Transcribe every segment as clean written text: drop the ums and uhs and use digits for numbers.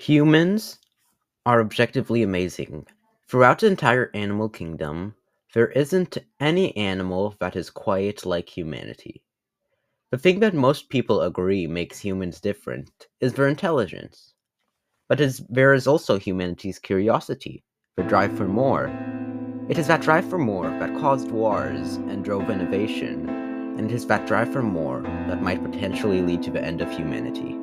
Humans are objectively amazing. Throughout the entire animal kingdom, there isn't any animal that is quite like humanity. The thing that most people agree makes humans different is their intelligence. There is also humanity's curiosity, the drive for more. It is that drive for more that caused wars and drove innovation, and it is that drive for more that might potentially lead to the end of humanity.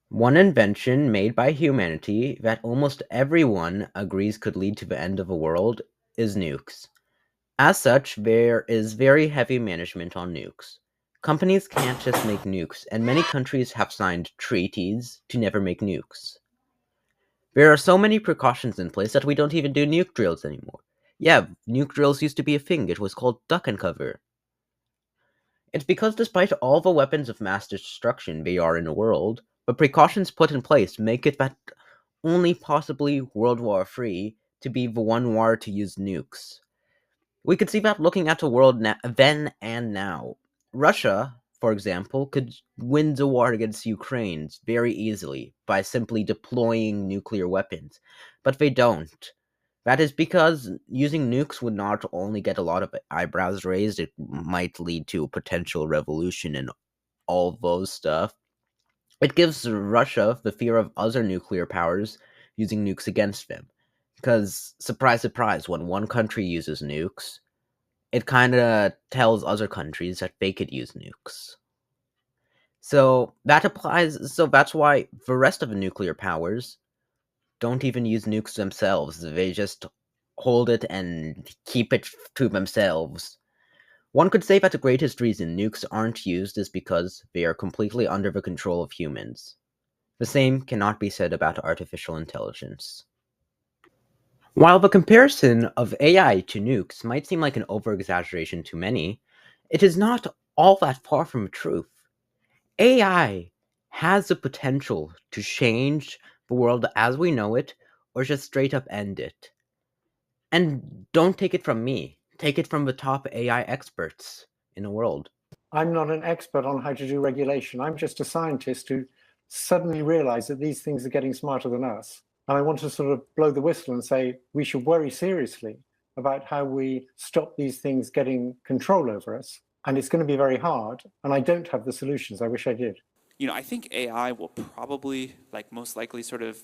One invention made by humanity that almost everyone agrees could lead to the end of the world is nukes. As such, there is very heavy management on nukes. Companies can't just make nukes, and many countries have signed treaties to never make nukes. There are so many precautions in place that we don't even do nuke drills anymore. Yeah, nuke drills used to be a thing. It was called duck and cover. It's because despite all the weapons of mass destruction they are in the world, the precautions put in place make it that only possibly World War III to be the one war to use nukes. We could see that looking at the world then and now. Russia, for example, could win the war against Ukraine very easily by simply deploying nuclear weapons, but they don't. That is because using nukes would not only get a lot of eyebrows raised, it might lead to a potential revolution and all those stuff. It gives Russia the fear of other nuclear powers using nukes against them. Because, surprise, surprise, when one country uses nukes, it kind of tells other countries that they could use nukes. So that applies. So that's why the rest of the nuclear powers don't even use nukes themselves. They just hold it and keep it to themselves. One could say that the greatest reason nukes aren't used is because they are completely under the control of humans. The same cannot be said about artificial intelligence. While the comparison of AI to nukes might seem like an overexaggeration to many, it is not all that far from the truth. AI has the potential to change the world as we know it, or just straight up end it. And don't take it from me, take it from the top AI experts in the world. I'm not an expert on how to do regulation. I'm just a scientist who suddenly realized that these things are getting smarter than us. And I want to sort of blow the whistle and say we should worry seriously about how we stop these things getting control over us. And it's going to be very hard. And I don't have the solutions. I wish I did. I think AI will probably, most likely, sort of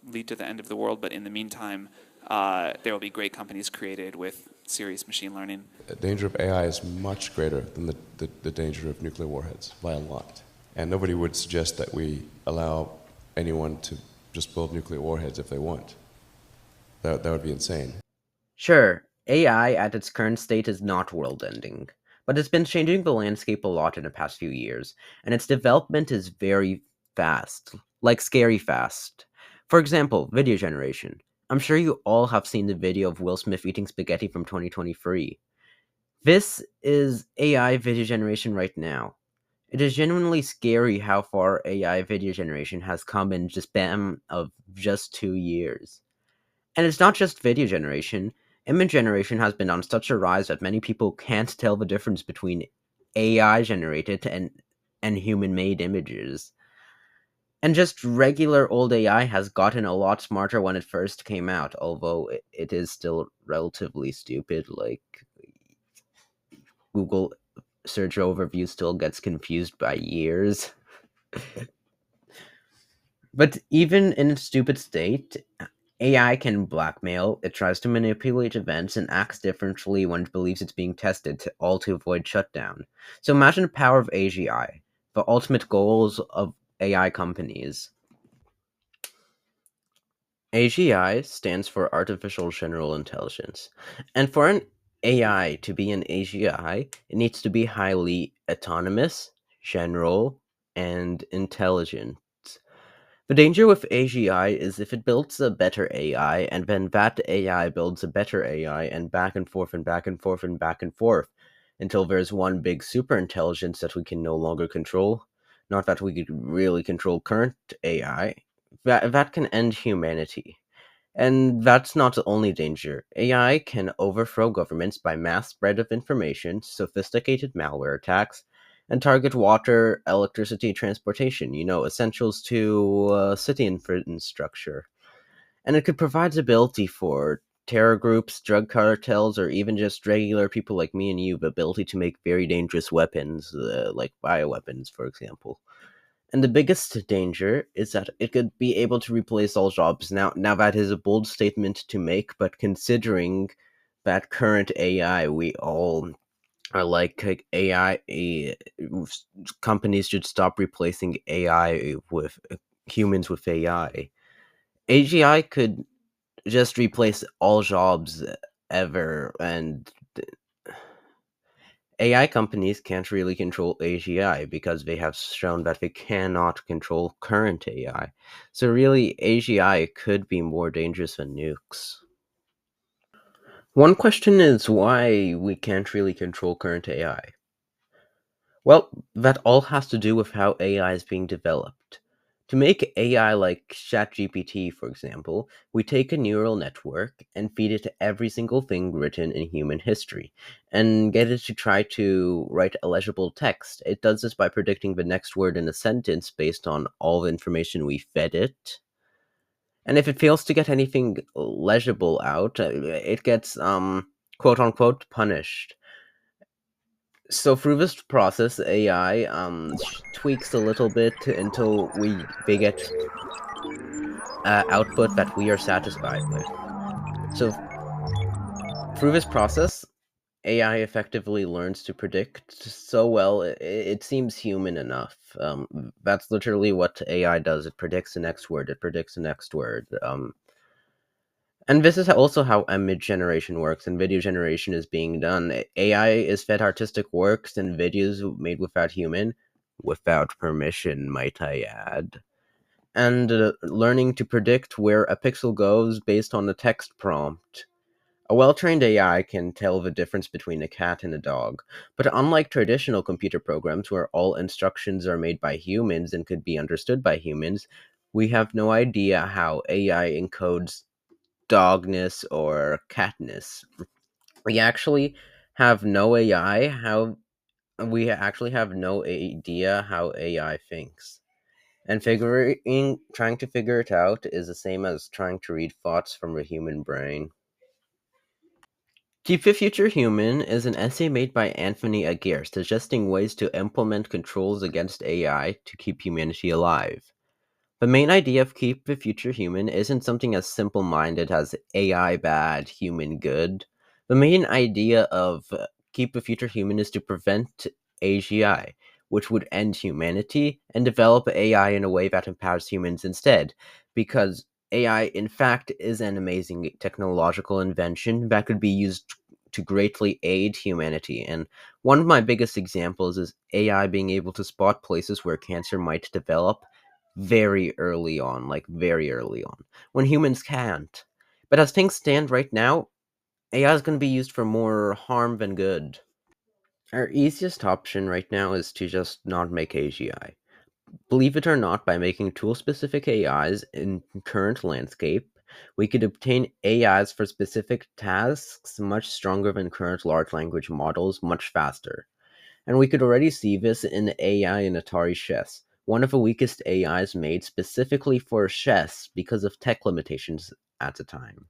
lead to the end of the world. But in the meantime, there will be great companies created with serious machine learning. The danger of AI is much greater than the danger of nuclear warheads by a lot. And nobody would suggest that we allow anyone to just build nuclear warheads if they want. That would be insane. Sure, AI at its current state is not world-ending, but it's been changing the landscape a lot in the past few years, and its development is very fast, like scary fast. For example, video generation. I'm sure you all have seen the video of Will Smith eating spaghetti from 2023. This is AI video generation right now. It is genuinely scary how far AI video generation has come in just span of just 2 years. And it's not just video generation. Image generation has been on such a rise that many people can't tell the difference between AI generated and human made images. And just regular old AI has gotten a lot smarter when it first came out, although it is still relatively stupid. Like, Google search overview still gets confused by years. But even in its stupid state, AI can blackmail, it tries to manipulate events, and acts differently when it believes it's being tested, all to avoid shutdown. So imagine the power of AGI, the ultimate goals of AI companies. AGI stands for Artificial General Intelligence, and for an AI to be an AGI, it needs to be highly autonomous, general, and intelligent. The danger with AGI is if it builds a better AI, and then that AI builds a better AI, and back and forth and back and forth and back and forth, until there's one big super intelligence that we can no longer control. Not that we could really control current AI. That can end humanity. And that's not the only danger. AI can overthrow governments by mass spread of information, sophisticated malware attacks, and target water, electricity, transportation, essentials to city infrastructure. And it could provide ability for terror groups, drug cartels, or even just regular people like me and you, the ability to make very dangerous weapons, like bioweapons, for example. And the biggest danger is that it could be able to replace all jobs. Now that is a bold statement to make, but considering that current AI, we all are like AI. Companies should stop replacing AI with humans with AI. AGI could just replace all jobs ever, and AI companies can't really control AGI because they have shown that they cannot control current AI. So really, AGI could be more dangerous than nukes. One question is why we can't really control current AI. Well, that all has to do with how AI is being developed. To make AI like ChatGPT, for example, we take a neural network and feed it every single thing written in human history and get it to try to write a legible text. It does this by predicting the next word in a sentence based on all the information we fed it. And if it fails to get anything legible out, it gets quote unquote punished. So through this process, AI tweaks a little bit until they get output that we are satisfied with. So through this process, AI effectively learns to predict so well it seems human enough. That's literally what AI does. It predicts the next word. It predicts the next word. And this is also how image generation works and video generation is being done. AI is fed artistic works and videos made without permission, might I add. And learning to predict where a pixel goes based on the text prompt. A well trained AI can tell the difference between a cat and a dog, but unlike traditional computer programs where all instructions are made by humans and could be understood by humans, we have no idea how AI encodes dogness or catness. We actually have no AI how we actually have no idea how AI thinks. And trying to figure it out is the same as trying to read thoughts from a human brain. Keep the Future Human is an essay made by Anthony Aguirre suggesting ways to implement controls against AI to keep humanity alive. The main idea of Keep the Future Human isn't something as simple minded as AI bad, human good. The main idea of Keep the Future Human is to prevent AGI, which would end humanity, and develop AI in a way that empowers humans instead. Because AI, in fact, is an amazing technological invention that could be used to greatly aid humanity. And one of my biggest examples is AI being able to spot places where cancer might develop very early on, like very early on, when humans can't. But as things stand right now, AI is going to be used for more harm than good. Our easiest option right now is to just not make AGI. Believe it or not, by making tool-specific AIs in current landscape, we could obtain AIs for specific tasks much stronger than current large language models much faster. And we could already see this in AI in Atari chess. One of the weakest AIs made specifically for chess because of tech limitations at the time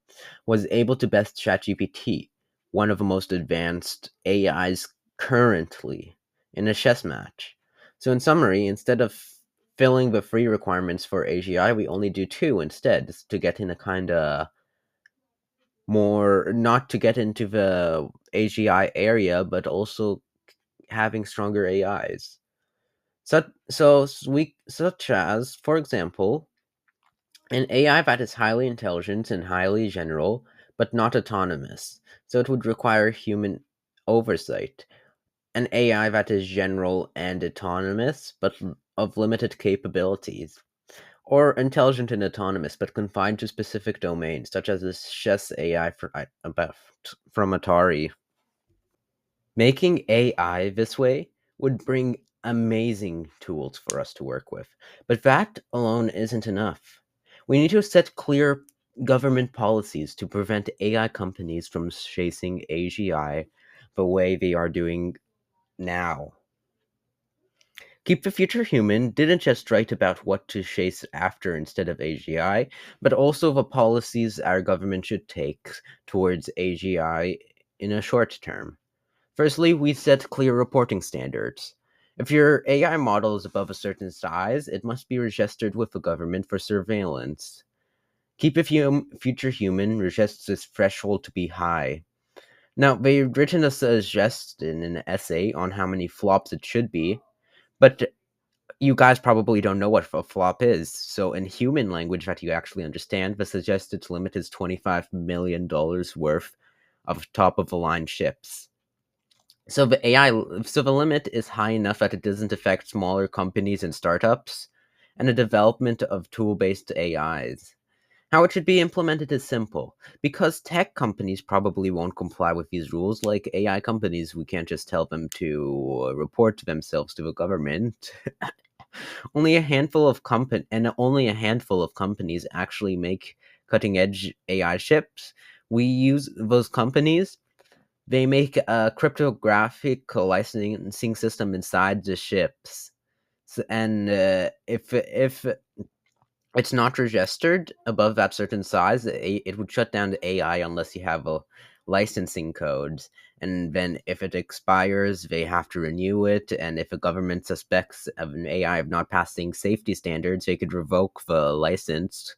was able to best ChatGPT, one of the most advanced AIs currently, in a chess match. So, in summary, instead of filling the free requirements for AGI, we only do two instead to get in a kind of more, not to get into the AGI area, but also having stronger AIs. Such as, for example, an AI that is highly intelligent and highly general, but not autonomous. So it would require human oversight. An AI that is general and autonomous, but of limited capabilities. Or intelligent and autonomous, but confined to specific domains, such as this chess AI from Atari. Making AI this way would bring amazing tools for us to work with, but that alone isn't enough. We need to set clear government policies to prevent AI companies from chasing AGI the way they are doing now. Keep the Future Human didn't just write about what to chase after instead of AGI, but also the policies our government should take towards AGI in a short term. Firstly, we set clear reporting standards. If your AI model is above a certain size, it must be registered with the government for surveillance. Keep a Future Human regists this threshold to be high. Now, they've written a suggestion in an essay on how many flops it should be, but you guys probably don't know what a flop is. So, in human language that you actually understand, the suggested limit is $25 million worth of top of the line ships. So the limit is high enough that it doesn't affect smaller companies and startups, and the development of tool-based AIs. How it should be implemented is simple. Because tech companies probably won't comply with these rules, like AI companies, we can't just tell them to report themselves to the government. Only a handful of companies actually make cutting-edge AI chips. We use those companies. They make a cryptographic licensing system inside the ships, and if it's not registered above that certain size, it would shut down the AI unless you have a licensing codes. And then if it expires, they have to renew it. And if a government suspects of an AI of not passing safety standards, they could revoke the license,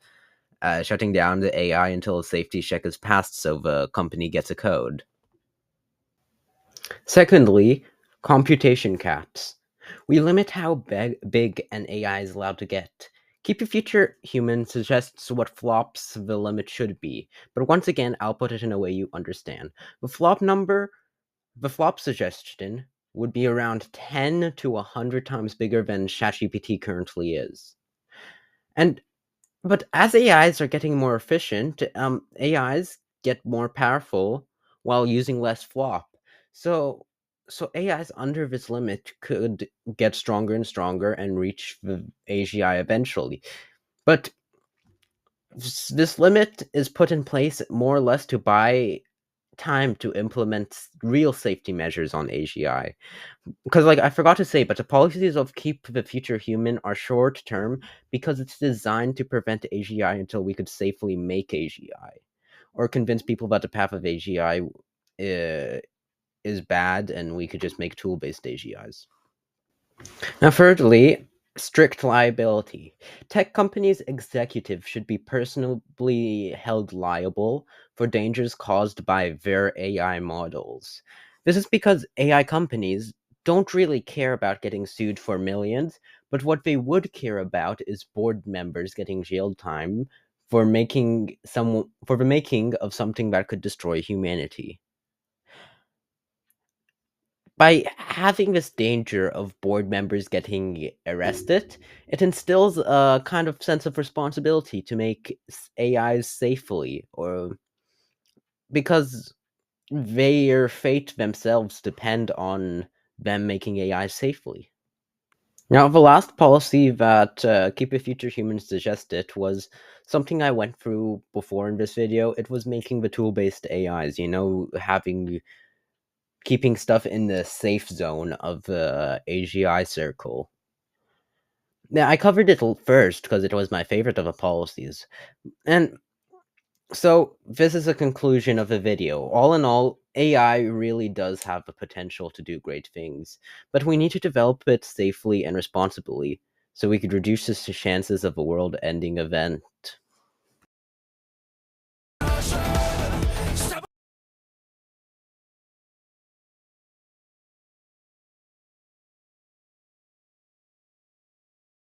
shutting down the AI until a safety check is passed so the company gets a code. Secondly, computation caps. We limit how big an AI is allowed to get. Keep Your Future Human suggests what flops the limit should be, but once again, I'll put it in a way you understand. The flop suggestion would be around 10 to 100 times bigger than ChatGPT currently is. But as AIs are getting more efficient, AIs get more powerful while using less flop. So AIs under this limit could get stronger and stronger and reach the AGI eventually. But this limit is put in place more or less to buy time to implement real safety measures on AGI. Because, like, I forgot to say, but the policies of Keep the Future Human are short term because it's designed to prevent AGI until we could safely make AGI, or convince people that the path of AGI is bad and we could just make tool-based AGIs. Now, thirdly, strict liability. Tech companies' executives should be personally held liable for dangers caused by their AI models. This is because AI companies don't really care about getting sued for millions, but what they would care about is board members getting jail time for the making of something that could destroy humanity. By having this danger of board members getting arrested, it instills a kind of sense of responsibility to make AIs safely, or because their fate themselves depend on them making AIs safely. Now, the last policy that Keep a Future Human suggested was something I went through before in this video. It was making the tool-based AIs, keeping stuff in the safe zone of the AGI circle. Now, I covered it first because it was my favorite of the policies. And so, this is a conclusion of the video. All in all, AI really does have the potential to do great things, but we need to develop it safely and responsibly so we could reduce the chances of a world-ending event.